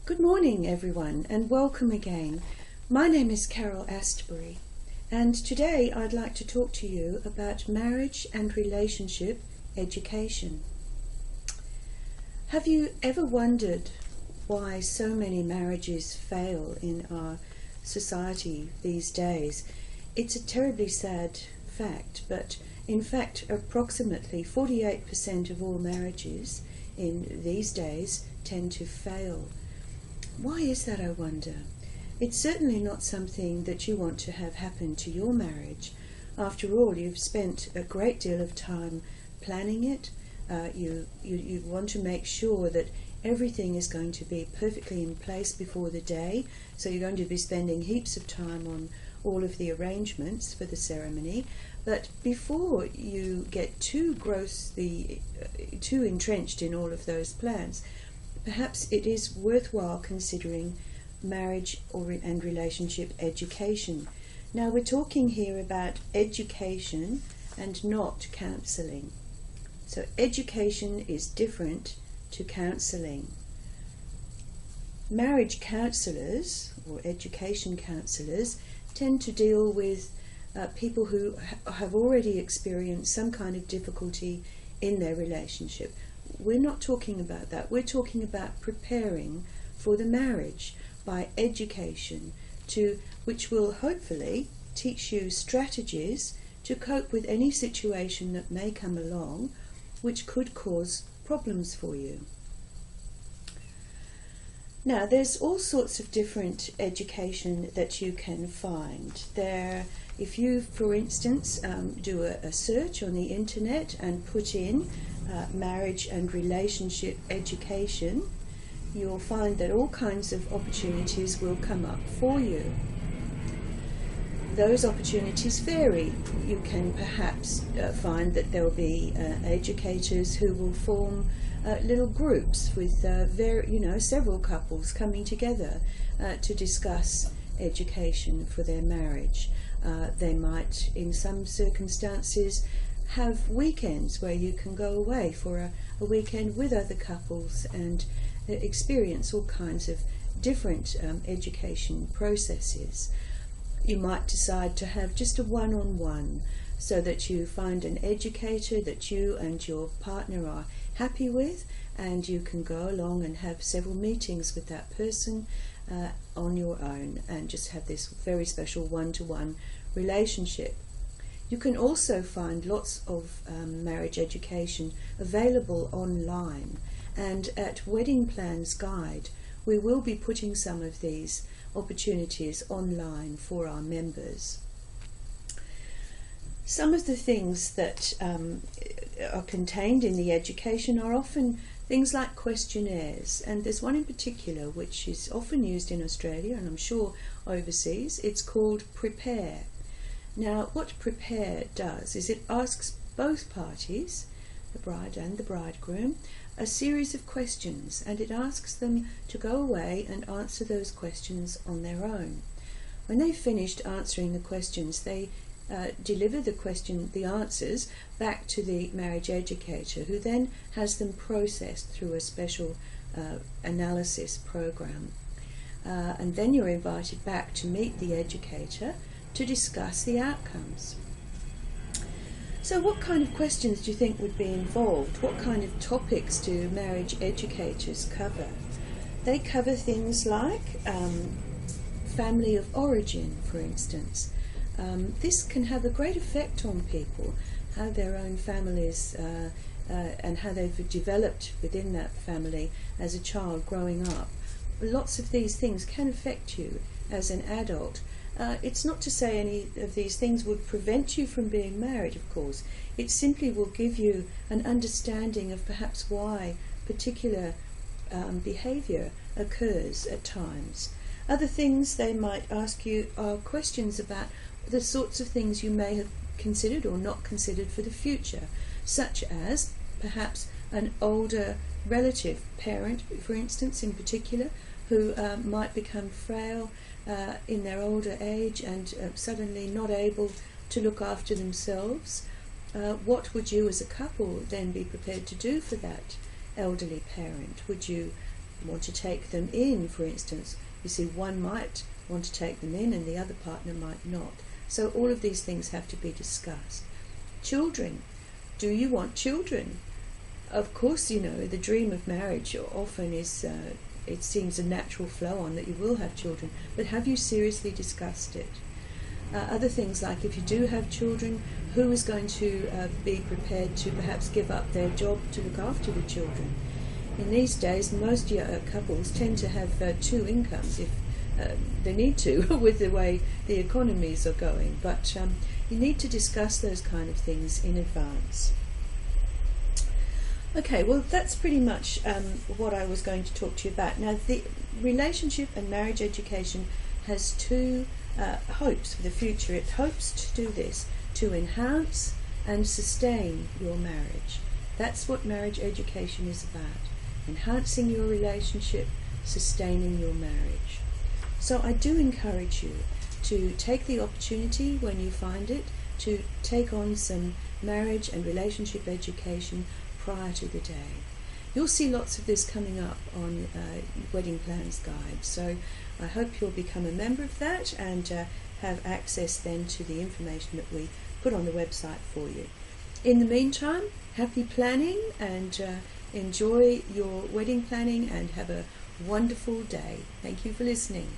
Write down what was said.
Good morning, everyone, and welcome again. My name is Carol Astbury, and today I'd like to talk to you about marriage and relationship education. Have you ever wondered why so many marriages fail in our society these days? It's a terribly sad fact, but in fact approximately 48% of all marriages in these days tend to fail. Why is that, I wonder? It's certainly not something that you want to have happen to your marriage. After all, you've spent a great deal of time planning it. You want to make sure that everything is going to be perfectly in place before the day, so you're going to be spending heaps of time on all of the arrangements for the ceremony. But before you get too entrenched in all of those plans, perhaps it is worthwhile considering marriage and relationship education. Now, we're talking here about education and not counselling. So education is different to counselling. Marriage counsellors or education counsellors tend to deal with people who have already experienced some kind of difficulty in their relationship. We're not talking about that. We're talking about preparing for the marriage by education, which will hopefully teach you strategies to cope with any situation that may come along which could cause problems for you. Now, there's all sorts of different education that you can find. If you, for instance, do a search on the internet and put in marriage and relationship education, you'll find that all kinds of opportunities will come up for you. Those opportunities vary. You can perhaps find that there will be educators who will form little groups with several couples coming together to discuss education for their marriage. They might, in some circumstances, have weekends where you can go away for a weekend with other couples and experience all kinds of different education processes. You might decide to have just a one-on-one, so that you find an educator that you and your partner are happy with, and you can go along and have several meetings with that person on your own and just have this very special one-to-one relationship. You can also find lots of marriage education available online, and at Wedding Plans Guide we will be putting some of these opportunities online for our members. Some of the things that are contained in the education are often things like questionnaires, and there's one in particular which is often used in Australia and I'm sure overseas. It's called Prepare. Now, what Prepare does is it asks both parties, the bride and the bridegroom, a series of questions, and it asks them to go away and answer those questions on their own. When they've finished answering the questions, they deliver the answers back to the marriage educator, who then has them processed through a special analysis program. And then you're invited back to meet the educator to discuss the outcomes. So what kind of questions do you think would be involved? What kind of topics do marriage educators cover? They cover things like family of origin, for instance. This can have a great effect on people, how their own families and how they've developed within that family as a child growing up. Lots of these things can affect you as an adult. It's not to say any of these things would prevent you from being married, of course. It simply will give you an understanding of perhaps why particular behaviour occurs at times. Other things they might ask you are questions about the sorts of things you may have considered or not considered for the future, such as perhaps an older relative, parent, for instance, in particular, who might become frail in their older age and suddenly not able to look after themselves. What would you as a couple then be prepared to do for that elderly parent? Would you want to take them in, for instance. You see, one might want to take them in and the other partner might not. So all of these things have to be discussed. Children. Do you want children? Of course, you know, the dream of marriage often is, it seems a natural flow on that you will have children, but have you seriously discussed it? Other things like, if you do have children, who is going to be prepared to perhaps give up their job to look after the children? In these days, most couples tend to have two incomes if they need to, with the way the economies are going. But you need to discuss those kind of things in advance. Okay, well, that's pretty much what I was going to talk to you about. Now, the relationship and marriage education has two hopes for the future. It hopes to do this, to enhance and sustain your marriage. That's what marriage education is about. Enhancing your relationship, sustaining your marriage. So I do encourage you to take the opportunity when you find it to take on some marriage and relationship education prior to the day. You'll see lots of this coming up on Wedding Plans Guide, so I hope you'll become a member of that and have access then to the information that we put on the website for you. In the meantime, happy planning and enjoy your wedding planning and have a wonderful day. Thank you for listening.